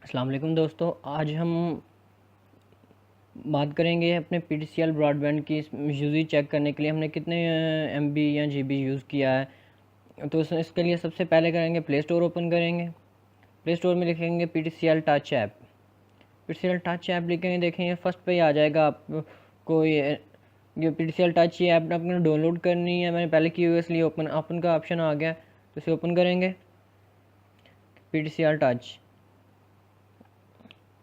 अस्सलाम वालेकुम दोस्तों, आज हम बात करेंगे अपने PTCL ब्रॉडबैंड की यूज़ेज चेक करने के लिए हमने कितने MB या GB यूज़ किया है। तो इसके लिए सबसे पहले करेंगे प्ले स्टोर ओपन करेंगे। प्ले स्टोर में लिखेंगे PTCL touch app. PTCL touch app लिखेंगे, देखेंगे फर्स्ट पे ही आ जाएगा आपको ये PTCL टच ये ऐप आपने डाउनलोड करनी है। मैंने पहले की हुई है इसलिए ओपन का ऑप्शन आ गया, तो इसे ओपन करेंगे। PTCL टच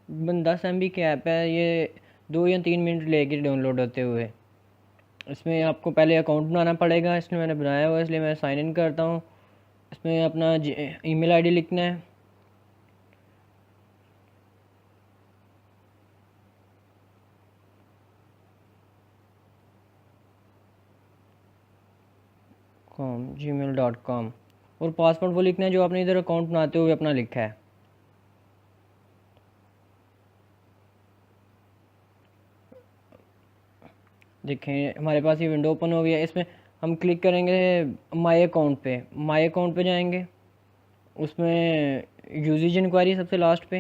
10 MB की ऐप है, ये 2 या 3 मिनट लेगी डाउनलोड होते हुए। इसमें आपको पहले अकाउंट बनाना पड़ेगा, इसलिए मैंने बनाया हुआ है, इसलिए मैं साइन इन करता हूँ। इसमें अपना ईमेल आईडी लिखना है। gmail.com और पासवर्ड वो लिखना है जो आपने इधर अकाउंट बनाते हुए अपना लिखा है। देखें हमारे पास ये विंडो ओपन हो गया है। इसमें हम क्लिक करेंगे माई अकाउंट पे जाएंगे। उसमें यूजेज इंक्वायरी सबसे लास्ट पे,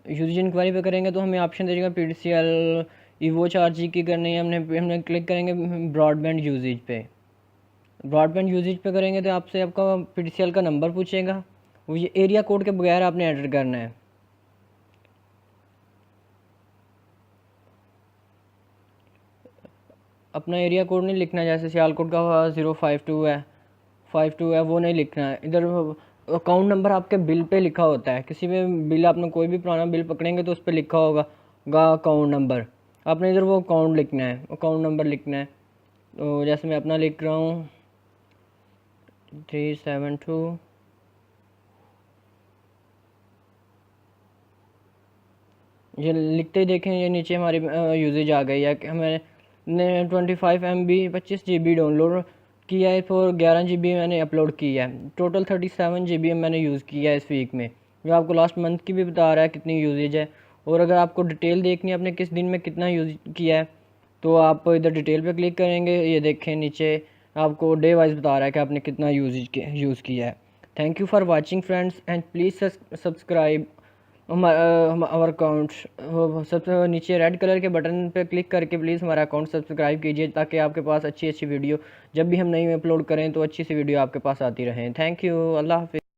यूजेज इंक्वायरी पे करेंगे तो हमें ऑप्शन दे देगा PTCL ईवो 4G की करनी है। हमने क्लिक करेंगे ब्रॉडबैंड यूजेज पे। ब्रॉडबैंड यूजेज पे करेंगे तो आपसे आपका PTCL का नंबर पूछेगा, वो ये एरिया कोड के बगैर आपने एंटर करना है। अपना एरिया कोड नहीं लिखना, जैसे सियालकोट का 052 है, 52 है, वो नहीं लिखना है। इधर अकाउंट नंबर आपके बिल पे लिखा होता है। किसी भी बिल आपने कोई भी पुराना बिल पकड़ेंगे तो उस पर लिखा होगा अकाउंट नंबर। आपने इधर वो अकाउंट लिखना है, अकाउंट नंबर लिखना है। तो जैसे मैं अपना लिख रहा हूँ 372, ये लिखते ही देखें ये नीचे हमारी यूजेज आ गई है कि मैंने 25 MB 25 GB डाउनलोड किया है और 11 GB मैंने अपलोड किया है। टोटल 37 GB मैंने यूज़ किया है इस वीक में, जो आपको लास्ट मंथ की भी बता रहा है कितनी यूजेज है। और अगर आपको डिटेल देखनी है आपने किस दिन में कितना यूज़ किया है, तो आप इधर डिटेल पे क्लिक करेंगे। ये देखें नीचे आपको डे वाइज बता रहा है कि आपने कितना यूज़ किया है। Thank you for watching friends and please subscribe हमारा अकाउंट। सबसे नीचे रेड कलर के बटन पे क्लिक करके प्लीज़ हमारा अकाउंट सब्सक्राइब कीजिए, ताकि आपके पास अच्छी अच्छी वीडियो जब भी हम नई अपलोड करें तो अच्छी सी वीडियो आपके पास आती रहें। थैंक यू, अल्लाह हाफिज़।